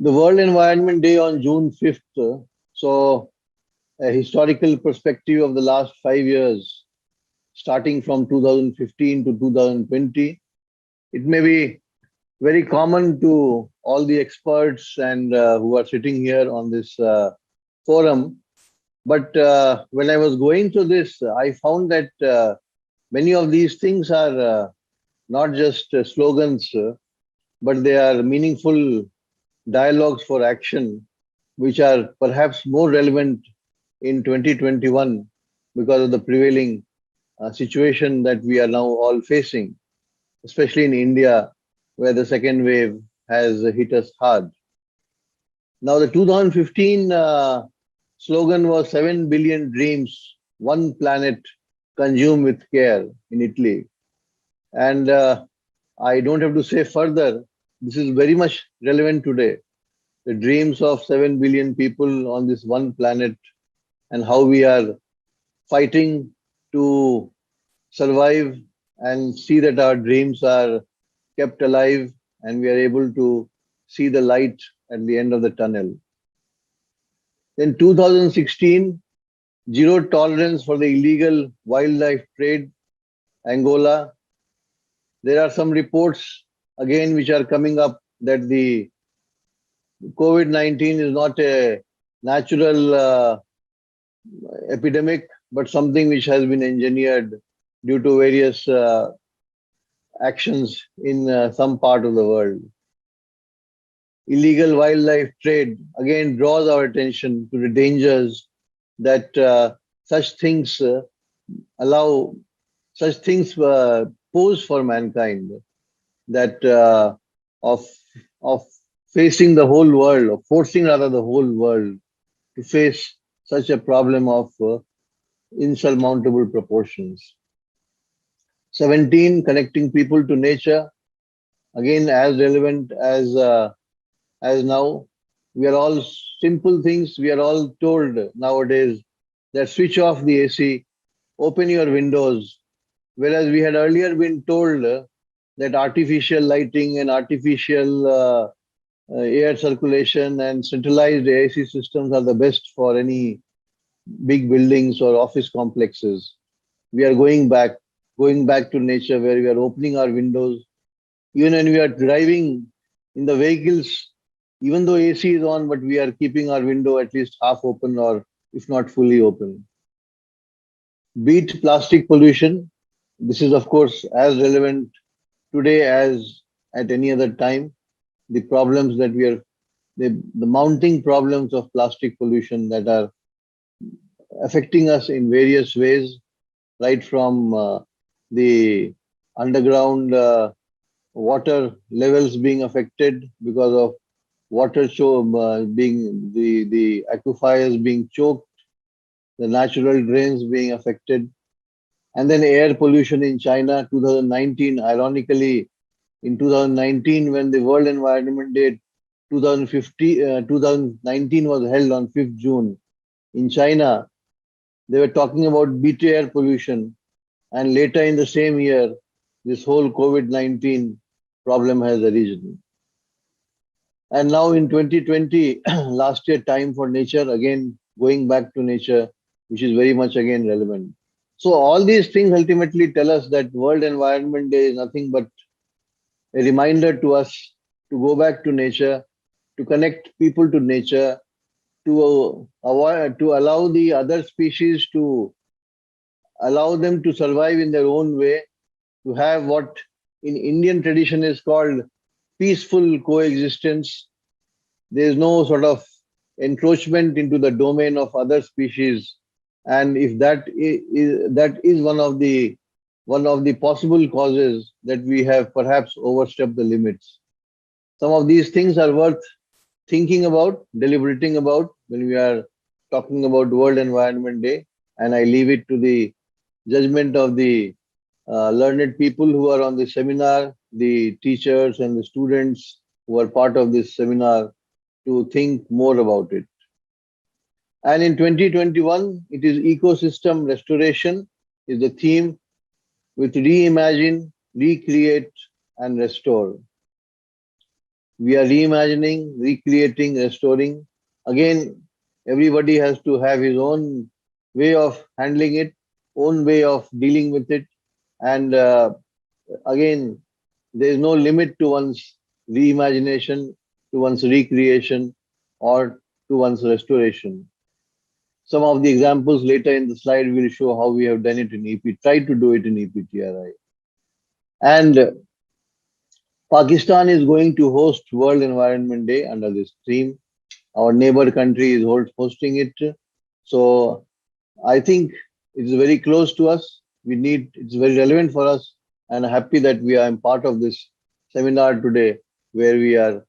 The World Environment Day on June 5th saw a historical perspective of the last 5 years, starting from 2015 to 2020. It may be very common to all the experts and who are sitting here on this forum. But when I was going through this, I found that many of these things are not just slogans, but they are meaningful dialogues for action, which are perhaps more relevant in 2021 because of the prevailing situation that we are now all facing, especially in India, where the second wave has hit us hard. Now, the 2015 slogan was 7 billion dreams, one planet, consume with care in Italy. And I don't have to say further, this is very much relevant today. The dreams of 7 billion people on this one planet and how we are fighting to survive and see that our dreams are kept alive and we are able to see the light at the end of the tunnel. In 2016, zero tolerance for the illegal wildlife trade, Angola. There are some reports again which are coming up that the COVID-19 is not a natural epidemic, but something which has been engineered due to various actions in some part of the world. Illegal wildlife trade again draws our attention to the dangers that such things allow, such things pose for mankind, that of of facing the whole world, or forcing rather the whole world to face such a problem of insurmountable proportions. 17, connecting people to nature, again as relevant as now. We are all simple things. We are all told nowadays that switch off the AC, open your windows, whereas we had earlier been told that artificial lighting and artificial air circulation and centralized AC systems are the best for any big buildings or office complexes. We are going back to nature where we are opening our windows. Even when we are driving in the vehicles, even though AC is on, but we are keeping our window at least half open or if not fully open. Beat plastic pollution. This is, of course, as relevant today as at any other time. The problems that we are, the mounting problems of plastic pollution that are affecting us in various ways, right from the underground water levels being affected because of water being the aquifers being choked, the natural drains being affected, and then air pollution in China 2019. Ironically, in 2019, when the World Environment Day 2019 was held on 5th June in China, they were talking about beat air pollution, and later in the same year, this whole COVID-19 problem has arisen. And now in 2020, last year, time for nature, again, going back to nature, which is very much again relevant. So all these things ultimately tell us that World Environment Day is nothing but a reminder to us to go back to nature, to connect people to nature, to avoid, to allow the other species to allow them to survive in their own way, to have what in Indian tradition is called peaceful coexistence. There is no sort of encroachment into the domain of other species, and if that is one of the possible causes that we have perhaps overstepped the limits. Some of these things are worth thinking about, deliberating about when we are talking about World Environment Day, and I leave it to the judgment of the learned people who are on the seminar, the teachers and the students who are part of this seminar to think more about it. And in 2021, it is ecosystem restoration is the theme, with reimagine, recreate and restore. We are reimagining, recreating, restoring. Again, everybody has to have his own way of handling it, own way of dealing with it. And again, there is no limit to one's reimagination, to one's recreation, or to one's restoration. Some of the examples later in the slide will show how we have done it in EP, tried to do it in EPTRI. And Pakistan is going to host World Environment Day under this theme. Our neighbor country is hosting it. So I think it's very close to us. It's very relevant for us, and happy that we are part of this seminar today, where we are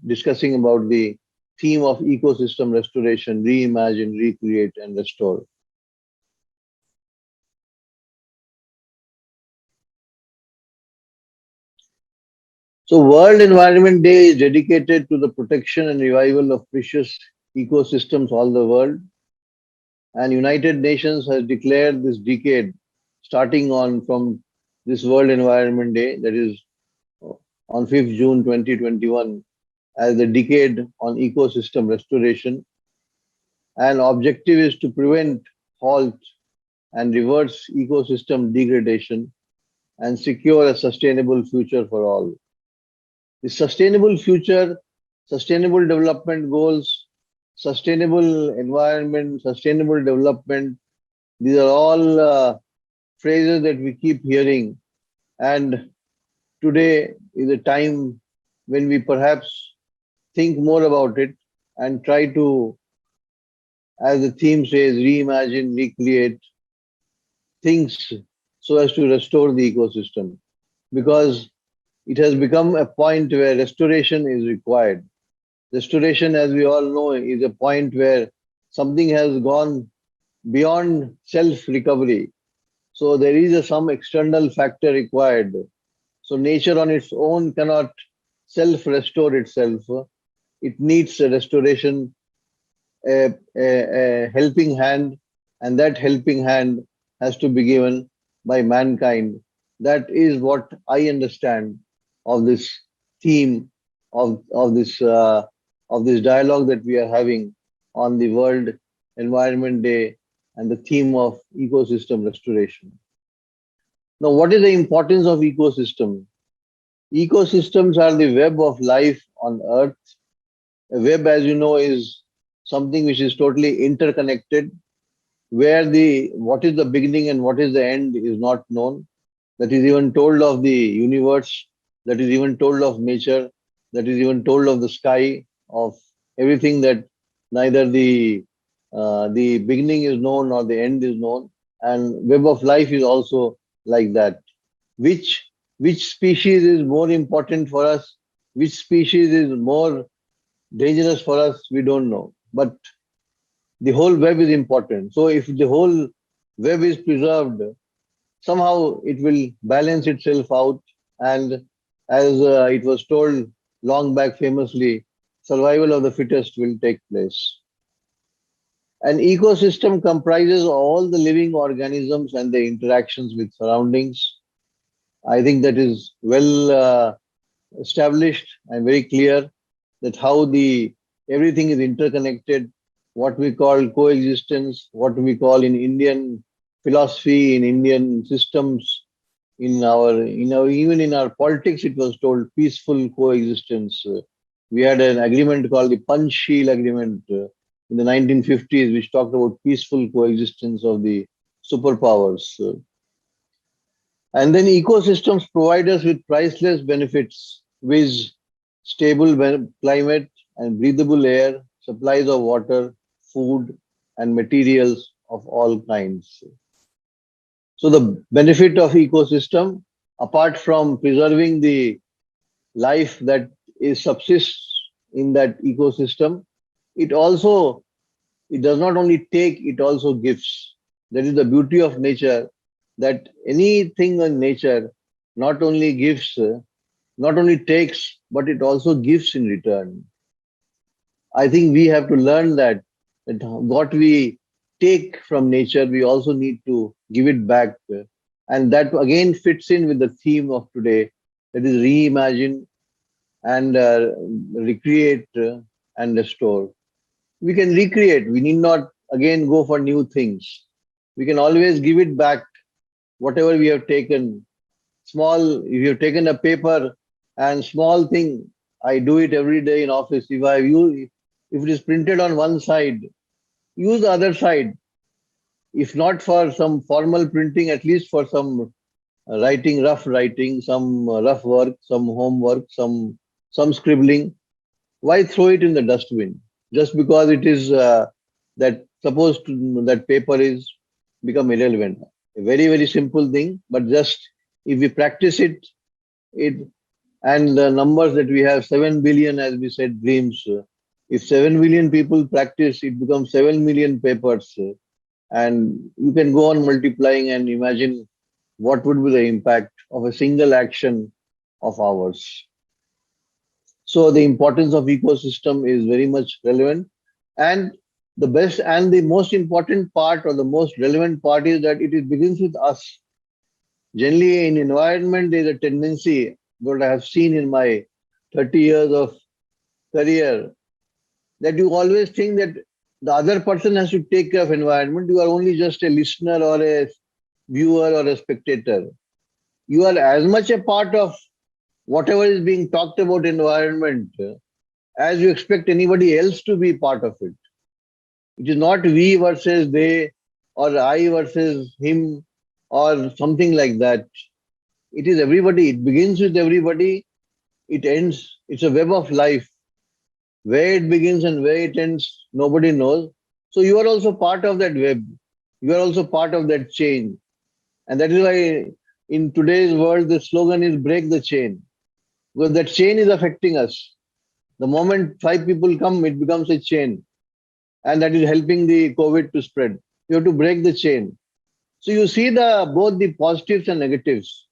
discussing about the theme of ecosystem restoration, reimagine, recreate, and restore. So World Environment Day is dedicated to the protection and revival of precious ecosystems all the world. And United Nations has declared this decade, starting on from this World Environment Day, that is on 5th June 2021, as the decade on ecosystem restoration. And objective is to prevent, halt, and reverse ecosystem degradation and secure a sustainable future for all. The sustainable future, sustainable development goals, sustainable environment, sustainable development, these are all phrases that we keep hearing. And today is a time when we perhaps think more about it and try to, as the theme says, reimagine, recreate things so as to restore the ecosystem. Because it has become a point where restoration is required. Restoration, as we all know, is a point where something has gone beyond self recovery. So there is some external factor required. So nature on its own cannot self restore itself. It needs a restoration, a helping hand, and that helping hand has to be given by mankind. That is what I understand of this theme of this dialogue that we are having on the World Environment Day and the theme of ecosystem restoration. Now, what is the importance of ecosystem? Ecosystems are the web of life on Earth. A web, as you know, is something which is totally interconnected, where the what is the beginning and what is the end is not known. That is even told of the universe, that is even told of nature, that is even told of the sky, of everything, that neither the beginning is known nor the end is known. And web of life is also like that. Which which species is more important for us? Which species is more dangerous for us? We don't know. But the whole web is important. So if the whole web is preserved, somehow it will balance itself out. And as it was told long back famously, survival of the fittest will take place. An ecosystem comprises all the living organisms and their interactions with surroundings. I think that is well established and very clear, that how the everything is interconnected, what we call coexistence, what we call in Indian philosophy, in Indian systems, even in our politics, it was told peaceful coexistence. We had an agreement called the Panchsheel Agreement in the 1950s, which talked about peaceful coexistence of the superpowers. And then ecosystems provide us with priceless benefits, with stable climate and breathable air, supplies of water, food, and materials of all kinds. So the benefit of ecosystem, apart from preserving the life that is subsists in that ecosystem, it also, it does not only take, it also gives. That is the beauty of nature, that anything in nature not only gives, not only takes, but it also gives in return. I think we have to learn that what we take from nature, we also need to give it back. And that again fits in with the theme of today, that is reimagine, and recreate and restore. We can recreate. We need not again go for new things. We can always give it back, whatever we have taken. Small, if you have taken a paper and small thing, I do it every day in office. If it is printed on one side, use the other side. If not for some formal printing, at least for some writing, some rough work, some homework, some scribbling. Why throw it in the dustbin? Just because it is that supposed to, that paper is become irrelevant. A very very simple thing, but just if we practice it, it and the numbers that we have 7 billion, as we said, dreams. If 7 billion people practice, it becomes 7 million papers, and you can go on multiplying and imagine what would be the impact of a single action of ours. So the importance of ecosystem is very much relevant. And the best and the most important part or the most relevant part is that it begins with us. Generally, in environment, there's a tendency, what I have seen in my 30 years of career, that you always think that the other person has to take care of environment. You are only just a listener or a viewer or a spectator. You are as much a part of whatever is being talked about environment as you expect anybody else to be part of it. It is not we versus they or I versus him or something like that. It is everybody. It begins with everybody. It ends. It's a web of life. Where it begins and where it ends, nobody knows. So you are also part of that web. You are also part of that chain. And that is why in today's world, the slogan is break the chain. Because that chain is affecting us. The moment five people come, it becomes a chain. And that is helping the COVID to spread. You have to break the chain. So you see the both the positives and negatives.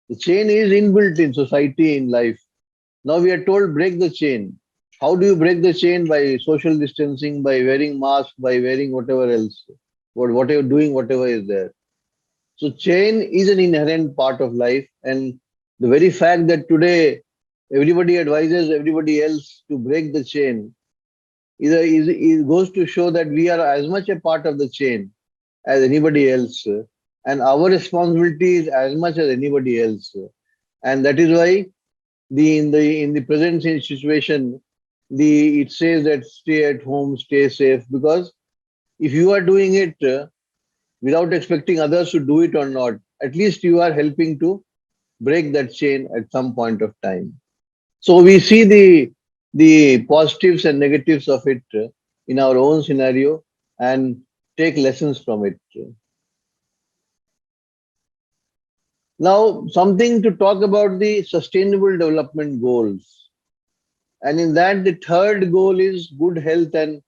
The chain is inbuilt in society, in life. Now we are told break the chain. How do you break the chain? By social distancing, by wearing masks, by wearing whatever else, whatever doing, whatever is there. So chain is an inherent part of life, and the very fact that today everybody advises everybody else to break the chain is goes to show that we are as much a part of the chain as anybody else, and our responsibility is as much as anybody else, and that is why the present situation, the it says that stay at home, stay safe, because if you are doing it without expecting others to do it or not, at least you are helping to break that chain at some point of time. So we see the positives and negatives of it in our own scenario and take lessons from it. Now, something to talk about the sustainable development goals. And in that, the third goal is good health and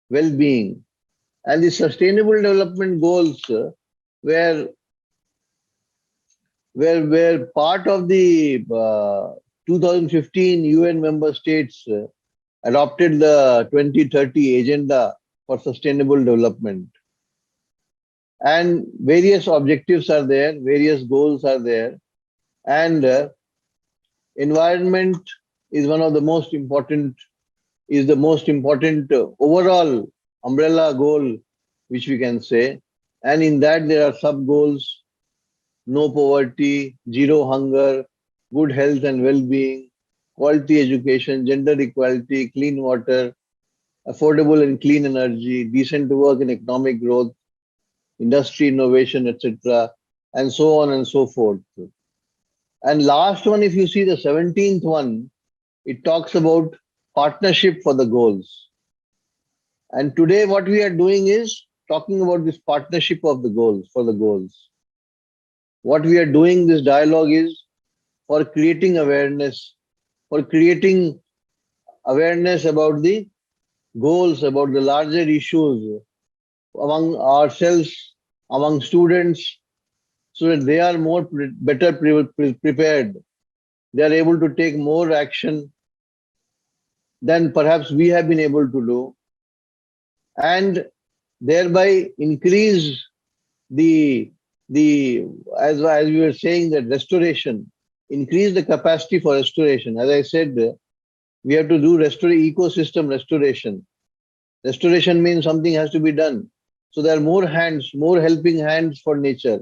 well-being. And the sustainable development goals were were part of the 2015 UN member states adopted the 2030 agenda for sustainable development. And various objectives are there, various goals are there, and environment is one of the most important, is the most important overall umbrella goal which we can say. And in that there are sub goals: no poverty, zero hunger, good health and well-being, quality education, gender equality, clean water, affordable and clean energy, decent work and economic growth, industry innovation, etc., and so on and so forth. And last one, if you see the 17th one, it talks about partnership for the goals. And today, what we are doing is talking about this partnership of the goals for the goals. What we are doing, this dialogue is for creating awareness, for creating awareness about the goals, about the larger issues among ourselves, among students, so that they are better prepared. They are able to take more action than perhaps we have been able to do, and thereby increase the as we were saying, that restoration. increase the capacity for restoration. As I said, we have to do ecosystem restoration. Restoration means something has to be done. So there are more hands, more helping hands for nature.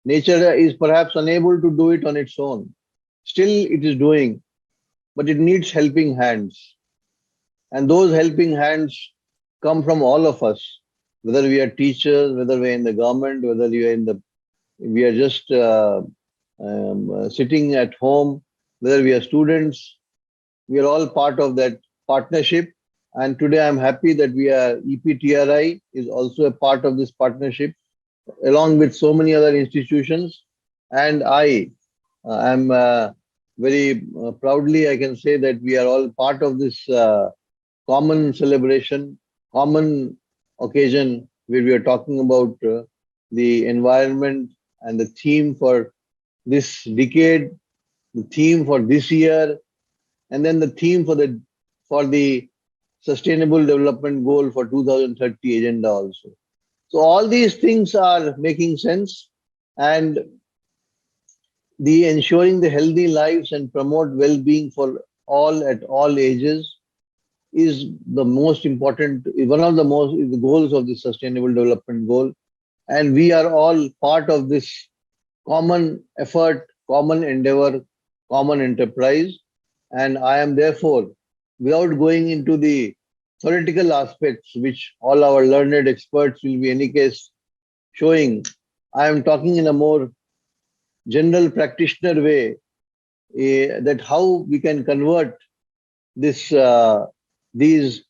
Nature is perhaps unable to do it on its own. Still, it is doing, but it needs helping hands. And those helping hands come from all of us, whether we are teachers, whether we are in the government, whether we are just sitting at home, whether we are students, we are all part of that partnership. And today I'm happy that EPTRI is also a part of this partnership, along with so many other institutions. And I am very proudly, I can say that we are all part of this common celebration, common occasion where we are talking about the environment and the theme for this decade, the theme for this year, and then the theme for the Sustainable Development Goal for 2030 agenda also. So all these things are making sense, and the ensuring the healthy lives and promote well-being for all at all ages is the most important, one of the most the goals of the Sustainable Development Goal. And we are all part of this common effort, common endeavor, common enterprise. And I am therefore, without going into the theoretical aspects, which all our learned experts will be any case showing, I am talking in a more general practitioner way, that how we can convert this these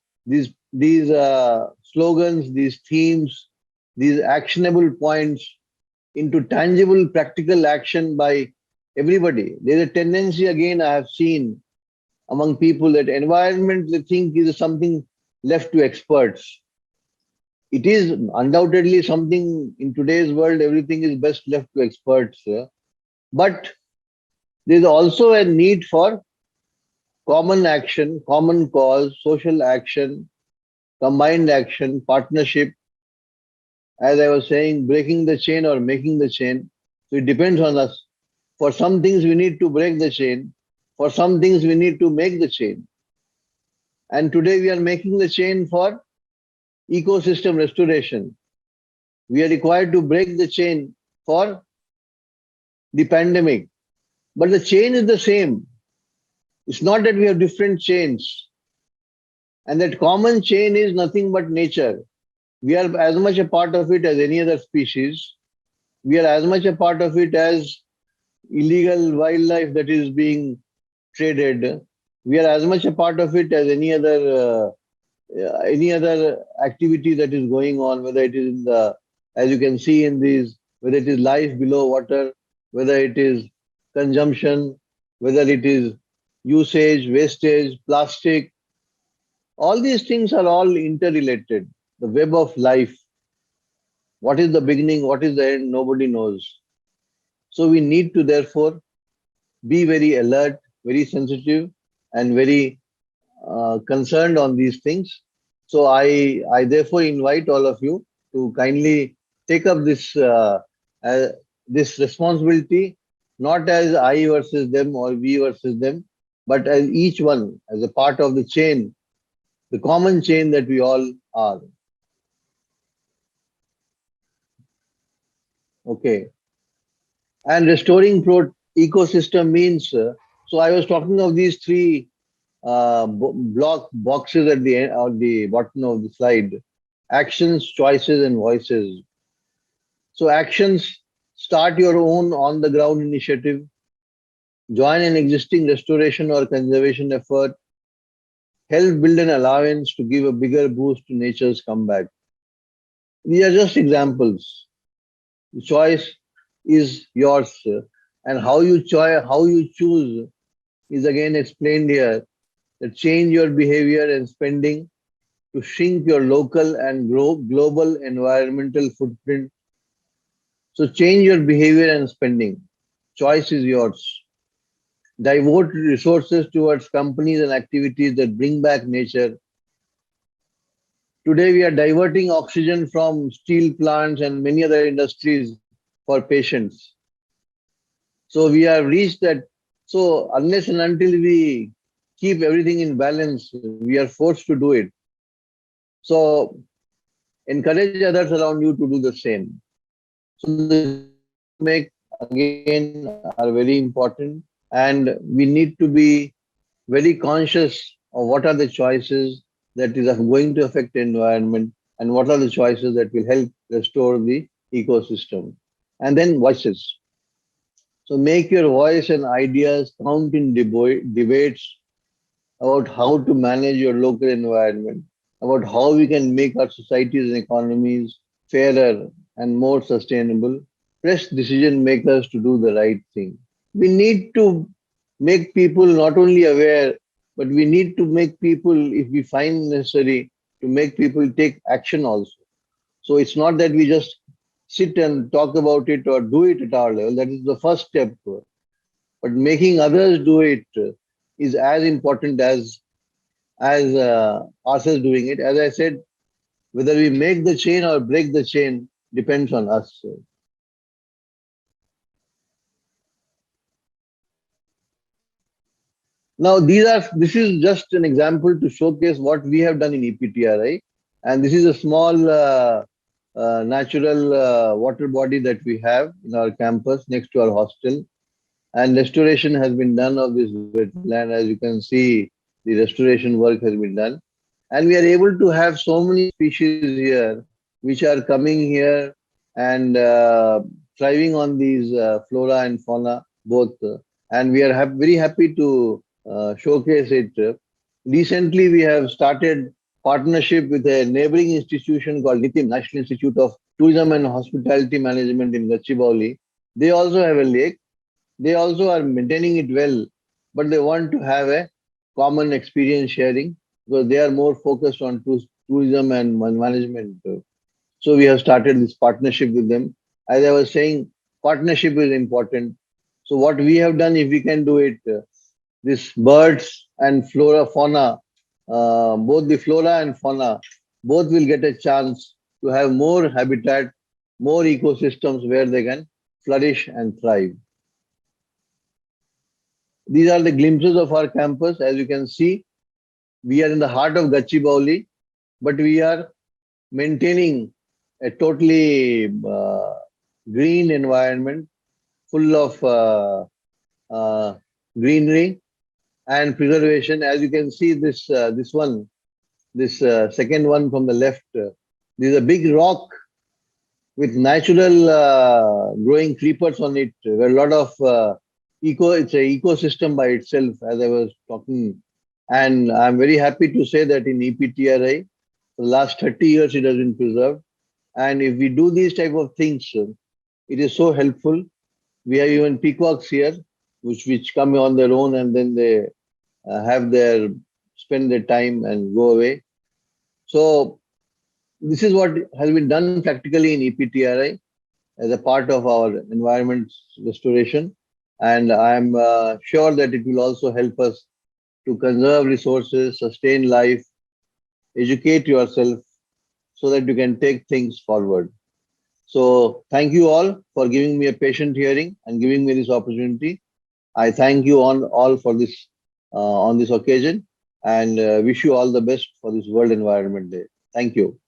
slogans, these themes, these actionable points into tangible practical action by everybody. There's a tendency again I have seen among people that environment they think is something left to experts. It is undoubtedly something in today's world, everything is best left to experts. But there's also a need for common action, common cause, social action, combined action, partnership. As I was saying, breaking the chain or making the chain. So it depends on us. For some things, we need to break the chain. For some things, we need to make the chain. And today, we are making the chain for ecosystem restoration. We are required to break the chain for the pandemic. But the chain is the same. It's not that we have different chains. And that common chain is nothing but nature. We are as much a part of it as any other species. We are as much a part of it as illegal wildlife that is being traded. We are as much a part of it as any other activity that is going on, whether it is in the, as you can see in these, whether it is life below water, whether it is consumption, whether it is usage, wastage, plastic. All these things are all interrelated. The web of life. What is the beginning? What is the end? Nobody knows. So we need to therefore be very alert, very sensitive, and very concerned on these things. So I therefore invite all of you to kindly take up this responsibility, not as I versus them or we versus them, but as each one as a part of the chain, the common chain that we all are. Okay. And restoring ecosystem means, so I was talking of these three block boxes at the end or the bottom of the slide: actions, choices, and voices. So actions: start your own on the ground initiative, join an existing restoration or conservation effort, help build an allowance to give a bigger boost to nature's comeback. These are just examples. The choice is yours, and how you choose is again explained here. That change your behavior and spending to shrink your local and global environmental footprint. So change your behavior and spending. Choice is yours. Divert resources towards companies and activities that bring back nature. Today we are diverting oxygen from steel plants and many other industries for patients. So we have reached that So unless and until we keep everything in balance, we are forced to do it. So encourage others around you to do the same. So the choices that we make again are very important, and we need to be very conscious of what are the choices that is going to affect the environment and what are the choices that will help restore the ecosystem. And then voices. So make your voice and ideas count in debates about how to manage your local environment, about how we can make our societies and economies fairer and more sustainable. Press decision makers to do the right thing. We need to make people not only aware, but we need to make people, if we find necessary, to make people take action also. So it's not that we just sit and talk about it or do it at our level. That is the first step. But making others do it is as important as ourselves doing it. As I said, whether we make the chain or break the chain depends on us. Now, this is just an example to showcase what we have done in EPTRI, and this is a small natural water body that we have in our campus next to our hostel, and restoration has been done of this wetland. As you can see, the restoration work has been done, and we are able to have so many species here which are coming here and thriving on these flora and fauna both. And we are very happy to showcase it. Recently, we have started partnership with a neighboring institution called NITIM, National Institute of Tourism and Hospitality Management in Gachibowli. They also have a lake. They also are maintaining it well, but they want to have a common experience sharing because they are more focused on tourism and management. So we have started this partnership with them. As I was saying, partnership is important. So what we have done, if we can do it, this birds and flora, fauna, both the flora and fauna, both will get a chance to have more habitat, more ecosystems where they can flourish and thrive. These are the glimpses of our campus. As you can see, we are in the heart of Gachibowli, but we are maintaining a totally green environment full of uh, greenery and preservation. As you can see, this second one from the left, there's a big rock with natural growing creepers on it. There are a lot of it's a ecosystem by itself, as I was talking. And I'm very happy to say that in EPTRI, for the last 30 years, it has been preserved. And if we do these type of things, it is so helpful. We have even peacocks here, which come on their own and then they have their spend their time and go away. So this is what has been done practically in EPTRI as a part of our environment restoration. And I'm sure that it will also help us to conserve resources, sustain life, educate yourself so that you can take things forward. So thank you all for giving me a patient hearing and giving me this opportunity. I thank you all for this on this occasion and wish you all the best for this World Environment Day. Thank you.